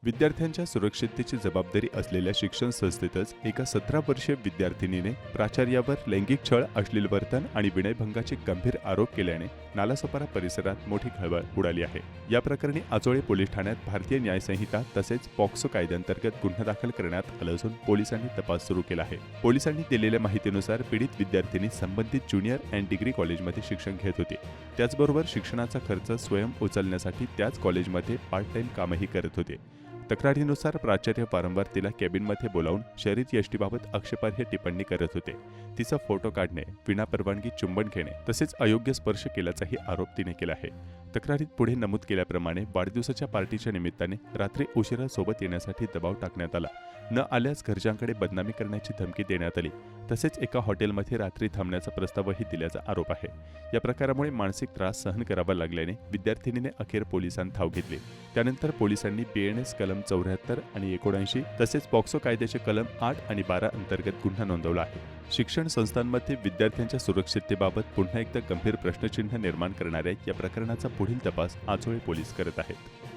विद्यार्थ्यांच्या सुरक्षिततेची जबाबदारी असलेल्या शिक्षण संस्थेतच एका 17 वर्षीय विद्यार्थिनीने प्राचार्यावर लैंगिक छळ, अश्लील वर्तन आणि विनयभंगाचे गंभीर आरोप केल्याने नालासोपारा परिसरात मोठी खळबळ उडाली आहे। या प्रकरणी आजोळे पोलीस ठाण्यात भारतीय न्याय संहिता तसेच पॉक्सो कायद्याअंतर्गत गुन्हा दाखल करण्यात आला असून पोलिसांनी तपास सुरू केला आहे। पोलिसांनी दिलेल्या माहितीनुसार पीडित विद्यार्थिनी संबंधित ज्युनियर अँड डिग्री कॉलेजमध्ये शिक्षण घेत होती। त्याचबरोबर शिक्षणाचा खर्च स्वयं उचलण्यासाठी त्याच कॉलेजमध्ये पार्ट टाइम कामही करत होते। तक्रारीनुसार प्राचार्य वारंवार तिला कॅबिनमध्ये बोलावून शर्यतीबाबत आक्षेपार्ह टिप्पणी करत होते। तिचा फोटो काढणे, विनापरवानगी चुंबन घेणे तसेच अयोग्य स्पर्श केल्याचाही आरोप तिने केला आहे। तक्रारीत पुढे नमूद केल्याप्रमाणे वाढदिवसाच्या पार्टीच्या निमित्ताने रात्री उशिरा सोबत येण्यासाठी दबाव टाकण्यात आला। न आल्यास घरच्यांकडे बदनामी करण्याची धमकी देण्यात आली। तसेच एका हॉटेलमध्ये रात्री थांबण्याचा प्रस्तावही दिल्याचा आरोप आहे। या प्रकारामुळे मानसिक त्रास सहन करावा लागल्याने विद्यार्थिनीने अखेर पोलिसांत धाव घेतली। त्यानंतर पोलिसांनी BNS कलम 74 आणि 79 तसेच पॉक्सो कायद्याचे कलम 8 आणि 12 अंतर्गत गुन्हा नोंदवला आहे। शिक्षण संस्थांमध्ये विद्यार्थ्यांच्या सुरक्षिततेबाबत पुन्हा एकदा गंभीर प्रश्नचिन्ह निर्माण करणाऱ्या या प्रकरणाचा पुढील तपास आजोळे पोलीस करत आहेत।